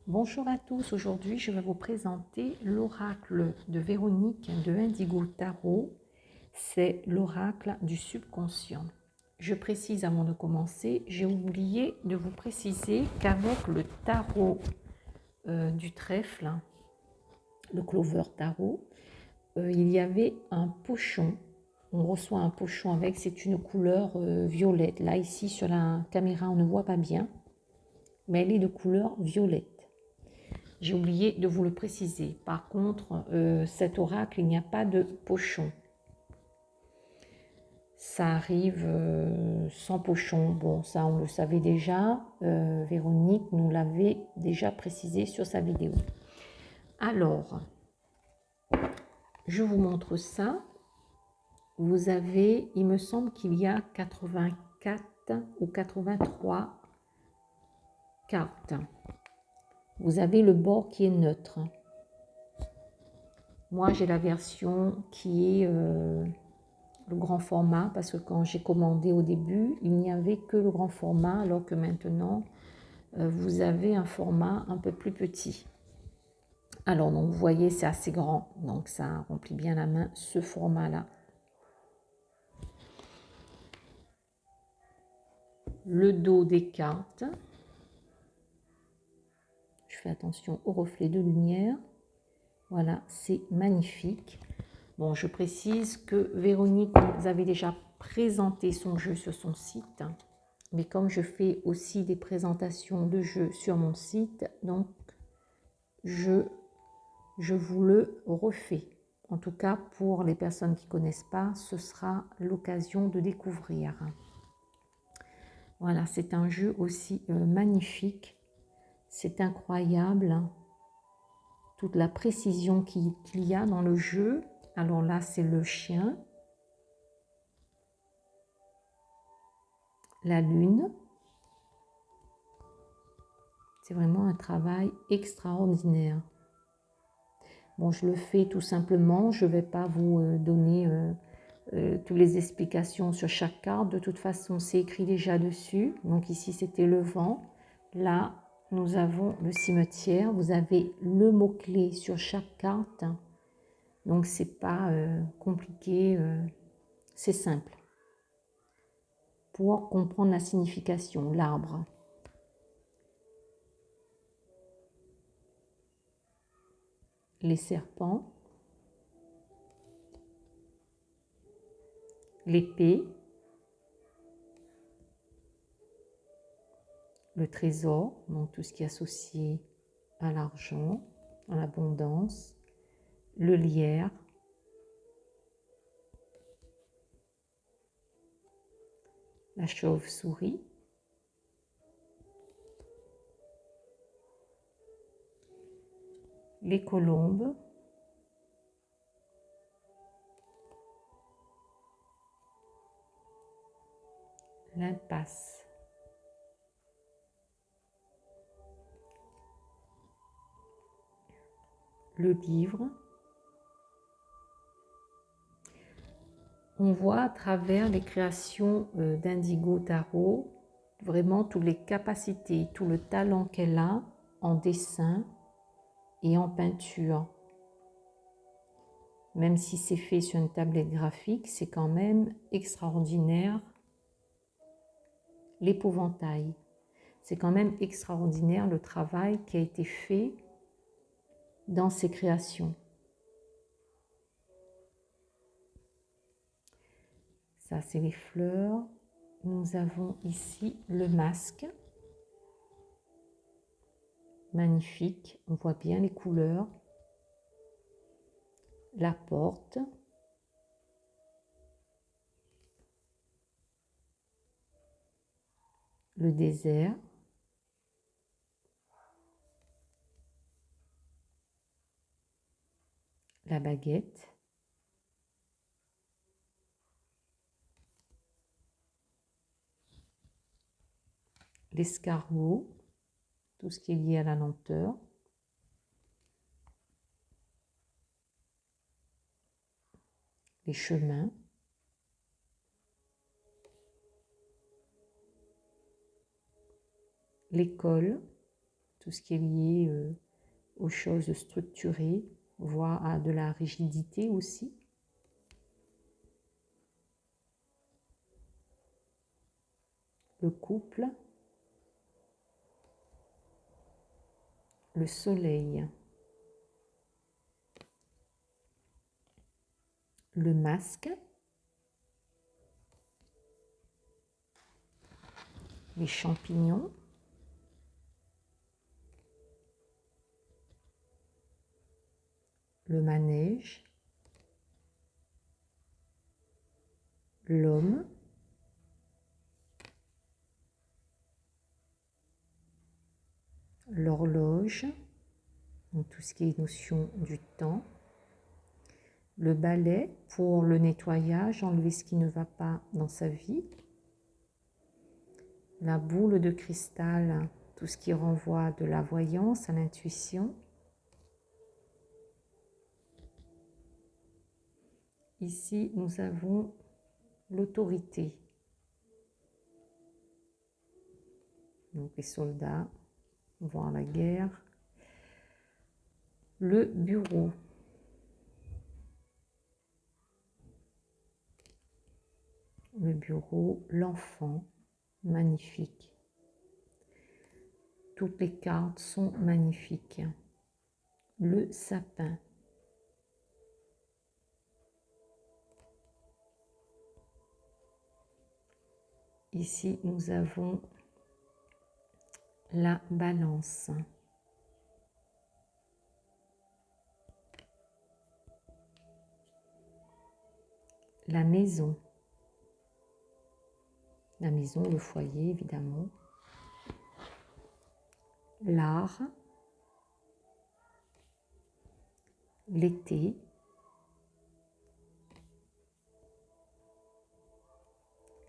Bonjour à tous, aujourd'hui je vais vous présenter l'oracle de Véronique de Indigo Tarot. C'est l'oracle du subconscient. Je précise avant de commencer, j'ai oublié de vous préciser qu'avec le tarot du trèfle, le Clover Tarot, il y avait un pochon. On reçoit un pochon avec, c'est une couleur violette. Là ici sur la caméra on ne voit pas bien, mais elle est de couleur violette. J'ai oublié de vous le préciser. Par contre, cet oracle, il n'y a pas de pochon. Ça arrive sans pochon. Bon, ça, on le savait déjà. Véronique nous l'avait déjà précisé sur sa vidéo. Alors, je vous montre ça. Vous avez, il me semble qu'il y a 84 ou 83 cartes. Vous avez le bord qui est neutre. Moi, j'ai la version qui est le grand format, parce que quand j'ai commandé au début, il n'y avait que le grand format, alors que maintenant, vous avez un format un peu plus petit. Alors, donc, vous voyez, c'est assez grand, donc ça remplit bien la main, ce format-là. Le dos des cartes. Je fais attention au reflet de lumière. Voilà, c'est magnifique. Bon, je précise que Véronique nous avait déjà présenté son jeu sur son site. Mais comme je fais aussi des présentations de jeux sur mon site, donc je vous le refais. En tout cas, pour les personnes qui ne connaissent pas, ce sera l'occasion de découvrir. Voilà, c'est un jeu aussi magnifique. C'est incroyable, toute la précision qu'il y a dans le jeu. Alors là, c'est le chien, la lune. C'est vraiment un travail extraordinaire. Bon, je le fais tout simplement. Je ne vais pas vous donner toutes les explications sur chaque carte. De toute façon, c'est écrit déjà dessus. Donc ici, c'était le vent. Là, nous avons le cimetière. Vous avez le mot-clé sur chaque carte. Donc, ce n'est pas compliqué. C'est simple. Pour comprendre la signification, l'arbre. Les serpents. L'épée. Le trésor, donc tout ce qui est associé à l'argent, à l'abondance, le lierre, la chauve-souris, les colombes, l'impasse. Le livre. On voit à travers les créations d'Indigo Tarot vraiment toutes les capacités, tout le talent qu'elle a en dessin et en peinture. Même si c'est fait sur une tablette graphique, c'est quand même extraordinaire. L'épouvantail. C'est quand même extraordinaire le travail qui a été fait dans ces créations. Ça, c'est les fleurs. Nous avons ici le masque. Magnifique. On voit bien les couleurs. La porte. Le désert. La baguette. L'escargot. Tout ce qui est lié à la lenteur. Les chemins. L'école. tout ce qui est lié aux choses structurées, voire à de la rigidité aussi. Le couple, le soleil, le masque, les champignons, le manège, l'homme, l'horloge, donc tout ce qui est notion du temps, le balai pour le nettoyage, enlever ce qui ne va pas dans sa vie, la boule de cristal, tout ce qui renvoie de la voyance à l'intuition. Ici, nous avons l'autorité. Donc les soldats vont à la guerre. Le bureau. Le bureau, l'enfant, magnifique. Toutes les cartes sont magnifiques. Le sapin. Ici, nous avons la balance. La maison. La maison, le foyer, évidemment. L'art. L'été.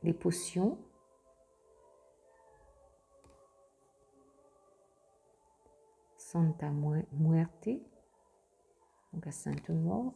Les potions. Santa Muerte, donc la Sainte Mort.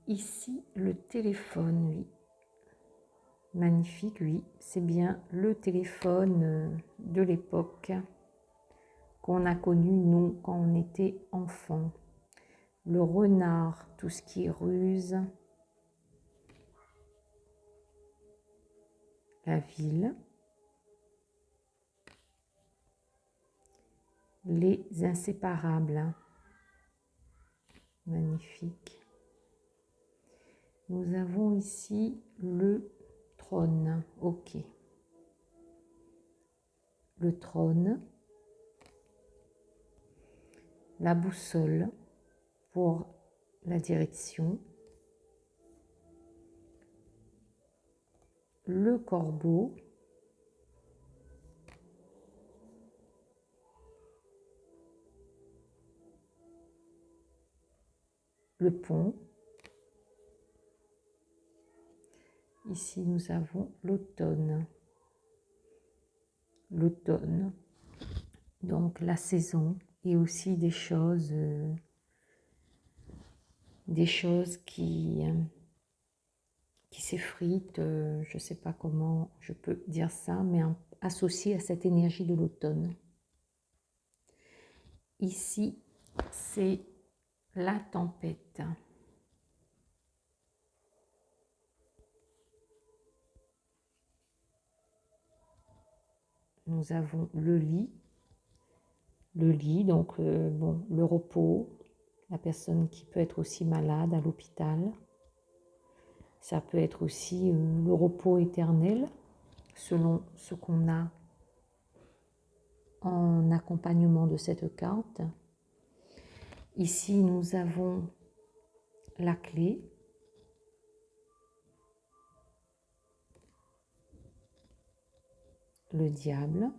Ici, le téléphone, oui. Magnifique, oui. C'est bien le téléphone de l'époque qu'on a connu, nous, quand on était enfant. Le renard, tout ce qui est ruse. La ville. Les inséparables. Magnifique. Nous avons ici le trône. Ok. Le trône. La boussole pour la direction. Le corbeau. Le pont. Ici, nous avons l'automne. L'automne, donc la saison, et aussi des choses qui s'effritent, je ne sais pas comment je peux dire ça, mais associées à cette énergie de l'automne. Ici, c'est la tempête. Nous avons le lit, donc bon, le repos, la personne qui peut être aussi malade à l'hôpital. Ça peut être aussi le repos éternel, selon ce qu'on a en accompagnement de cette carte. Ici, nous avons la clé. Le diable.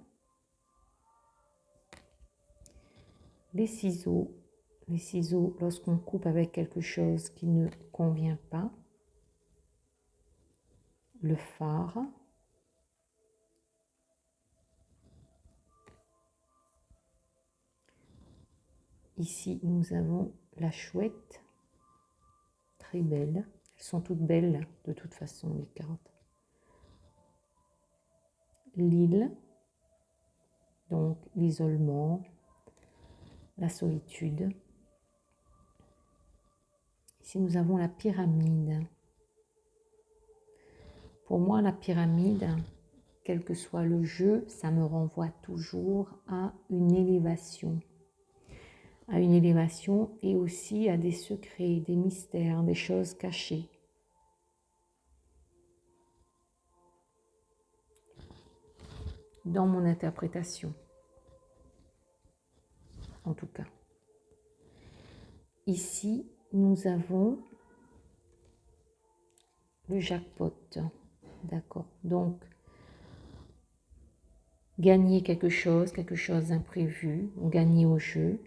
Les ciseaux. Les ciseaux lorsqu'on coupe avec quelque chose qui ne convient pas. Le phare. Ici, nous avons la chouette. Très belle. Elles sont toutes belles de toute façon, les cartes. L'île. Donc l'isolement, la solitude. Ici, nous avons la pyramide. Pour moi, la pyramide, quel que soit le jeu, ça me renvoie toujours à une élévation. À une élévation et aussi à des secrets, des mystères, des choses cachées. Dans mon interprétation, en tout cas. Ici, nous avons le jackpot, d'accord. Donc, gagner quelque chose d'imprévu, ou gagner au jeu.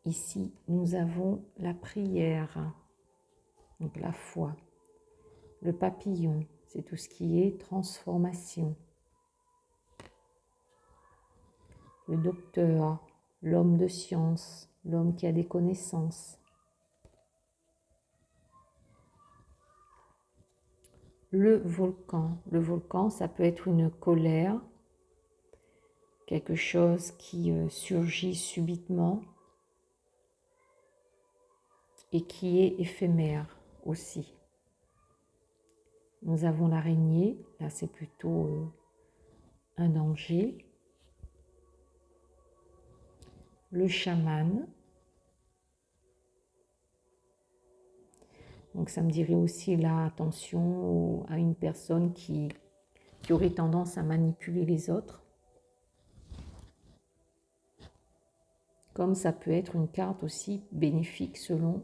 Ici, nous avons la prière, donc la foi. Le papillon, c'est tout ce qui est transformation. Le docteur, l'homme de science, l'homme qui a des connaissances. Le volcan, ça peut être une colère, quelque chose qui surgit subitement et qui est éphémère aussi. Nous avons l'araignée, là c'est plutôt un danger. Le chaman. Donc ça me dirait aussi là, attention à une personne qui aurait tendance à manipuler les autres. Comme ça peut être une carte aussi bénéfique selon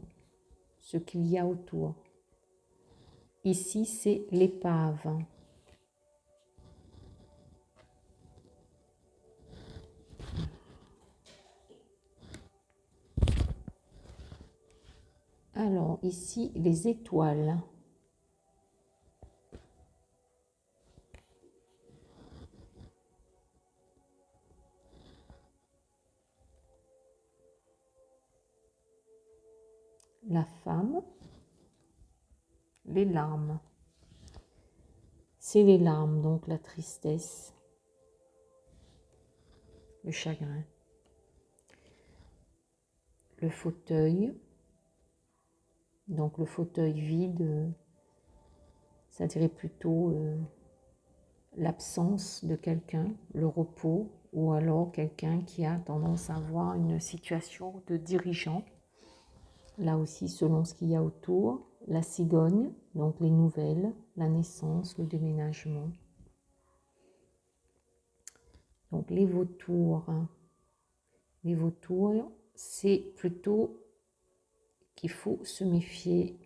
ce qu'il y a autour. Ici, c'est l'épave. Alors, ici, les étoiles. La femme. Les larmes. C'est les larmes, donc la tristesse, le chagrin. Le fauteuil. Donc le fauteuil vide, ça dirait plutôt l'absence de quelqu'un, le repos, ou alors quelqu'un qui a tendance à avoir une situation de dirigeant. Là aussi, selon ce qu'il y a autour, la cigogne, donc les nouvelles, la naissance, le déménagement. Donc les vautours. Les vautours, c'est plutôt qu'il faut se méfier,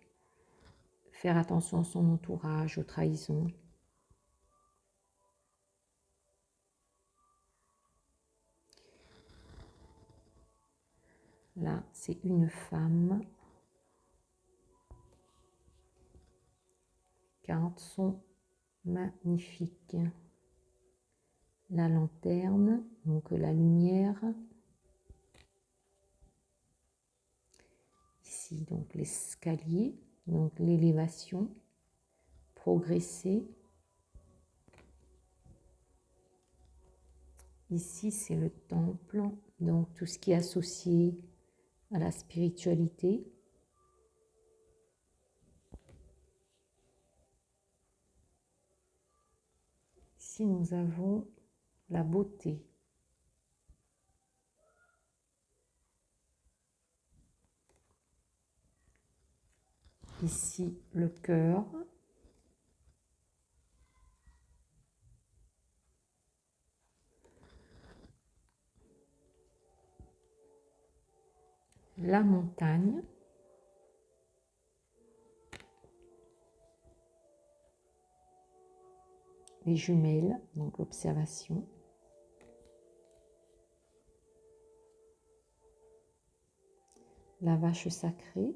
faire attention à son entourage, aux trahisons. Là, c'est une femme. Les cartes sont magnifiques. La lanterne, donc la lumière. Ici, donc l'escalier, donc l'élévation, progresser. Ici, c'est le temple, donc tout ce qui est associé à la spiritualité. Ici, nous avons la beauté. Ici, le cœur. La montagne. Les jumelles, donc l'observation. La vache sacrée.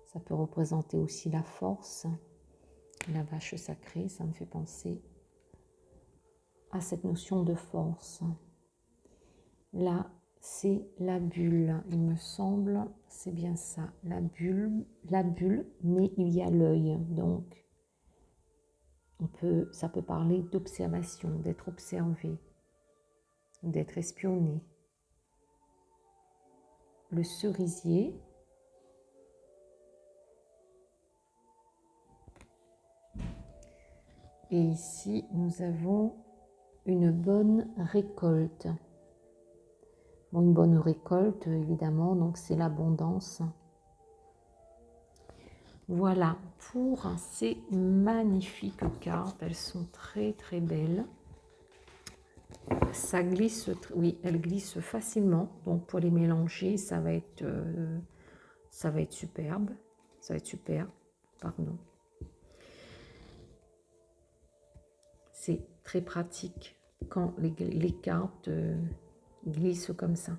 Ça peut représenter aussi la force. La vache sacrée, ça me fait penser à cette notion de force. Là, c'est la bulle, il me semble, c'est bien ça, la bulle, mais il y a l'œil, donc Ça peut parler d'observation, d'être observé, d'être espionné. Le cerisier. Et ici, nous avons une bonne récolte. Bon, une bonne récolte, évidemment, donc c'est l'abondance. Voilà, pour ces magnifiques cartes, elles sont très très belles. Ça glisse, oui, elles glissent facilement, donc pour les mélanger, ça va être superbe. Ça va être super, pardon. C'est très pratique quand les cartes glissent comme ça.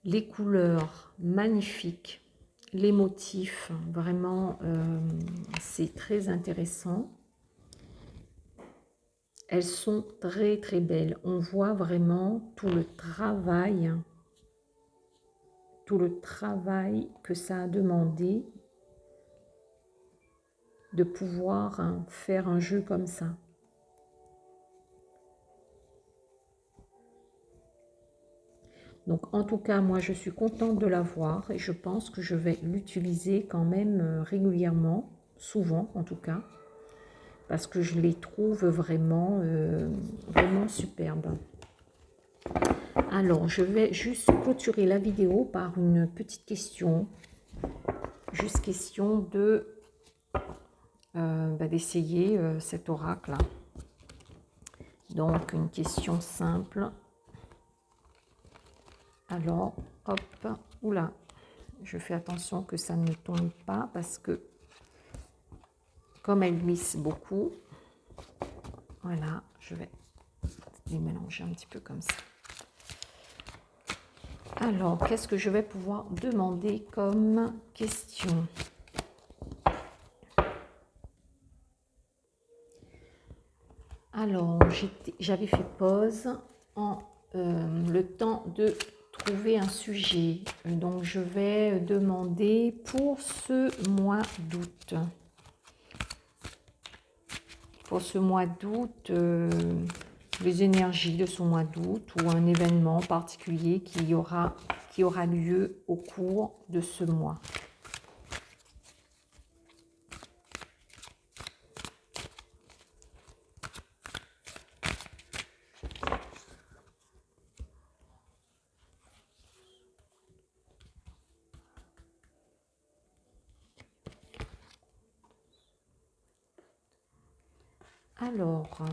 Les couleurs magnifiques, les motifs, vraiment, c'est très intéressant. Elles sont très très belles. On voit vraiment tout le travail que ça a demandé de pouvoir faire un jeu comme ça. Donc en tout cas, moi je suis contente de l'avoir et je pense que je vais l'utiliser quand même régulièrement, souvent en tout cas, parce que je les trouve vraiment, vraiment superbes. Alors je vais juste clôturer la vidéo par une petite question, juste question de d'essayer cet oracle. Donc une question simple. Alors, hop, oula, je fais attention que ça ne tombe pas parce que comme elle glisse beaucoup, voilà, je vais les mélanger un petit peu comme ça. Alors, qu'est-ce que je vais pouvoir demander comme question? Alors, j'avais fait pause en le temps de trouver un sujet. Donc, je vais demander pour ce mois d'août. Pour ce mois d'août, les énergies de ce mois d'août ou un événement particulier qui aura lieu au cours de ce mois. Alors,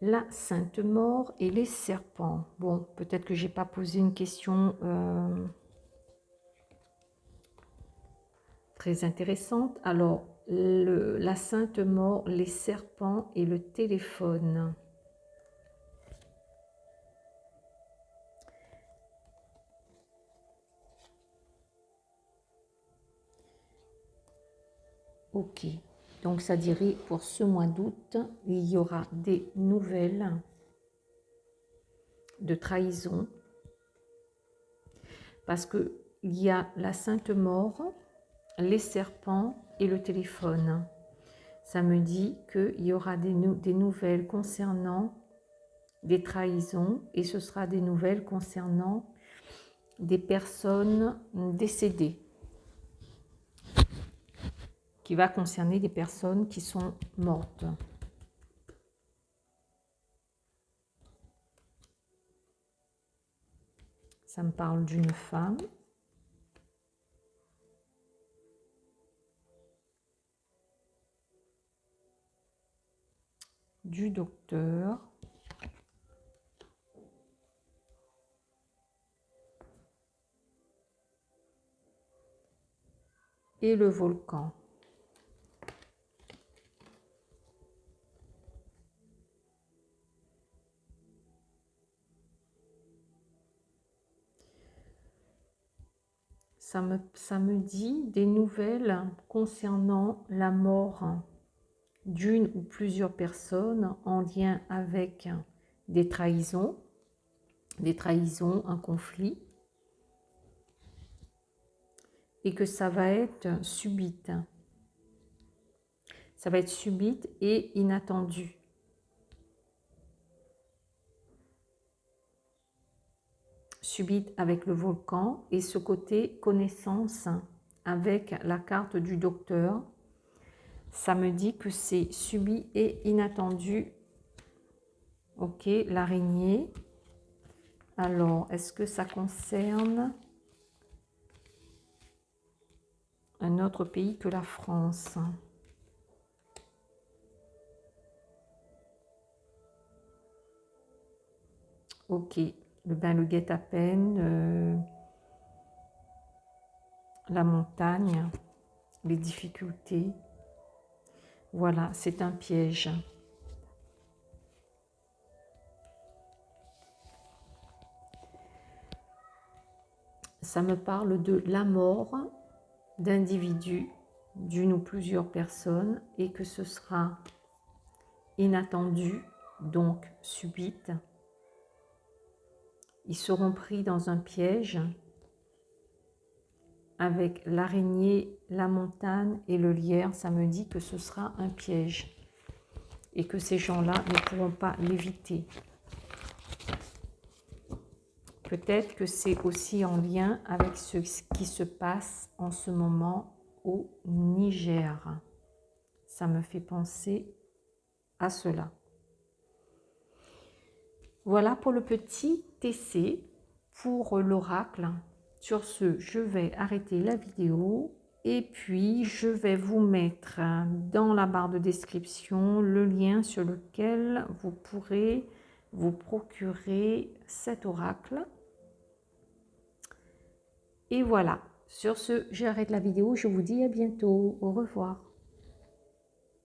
la Sainte Mort et les serpents. Bon, peut-être que j'ai pas posé une question très intéressante. Alors, la Sainte Mort, les serpents et le téléphone. Ok. Donc, ça dirait pour ce mois d'août, il y aura des nouvelles de trahison. Parce qu'il y a la Sainte Mort, les serpents et le téléphone. Ça me dit qu'il y aura des nouvelles concernant des trahisons et ce sera des nouvelles concernant des personnes décédées. Qui va concerner des personnes qui sont mortes. Ça me parle d'une femme. Du docteur. Et le volcan. Ça me dit des nouvelles concernant la mort d'une ou plusieurs personnes en lien avec des trahisons, un conflit, et que ça va être subite. Ça va être subite et inattendu. Subite avec le volcan et ce côté connaissance avec la carte du docteur. Ça me dit que c'est subit et inattendu. Ok, l'araignée. Alors, est-ce que ça concerne un autre pays que la France? Ok, le guet-apens, la montagne, les difficultés. Voilà, c'est un piège. Ça me parle de la mort d'individus, d'une ou plusieurs personnes, et que ce sera inattendu, donc subite. Ils seront pris dans un piège avec l'araignée, la montagne et le lierre. Ça me dit que ce sera un piège et que ces gens-là ne pourront pas l'éviter. Peut-être que c'est aussi en lien avec ce qui se passe en ce moment au Niger. Ça me fait penser à cela. Voilà pour le petit essai pour l'oracle. Sur ce, je vais arrêter la vidéo et puis je vais vous mettre dans la barre de description le lien sur lequel vous pourrez vous procurer cet oracle. Et voilà, sur ce, j'arrête la vidéo. Je vous dis à bientôt. Au revoir.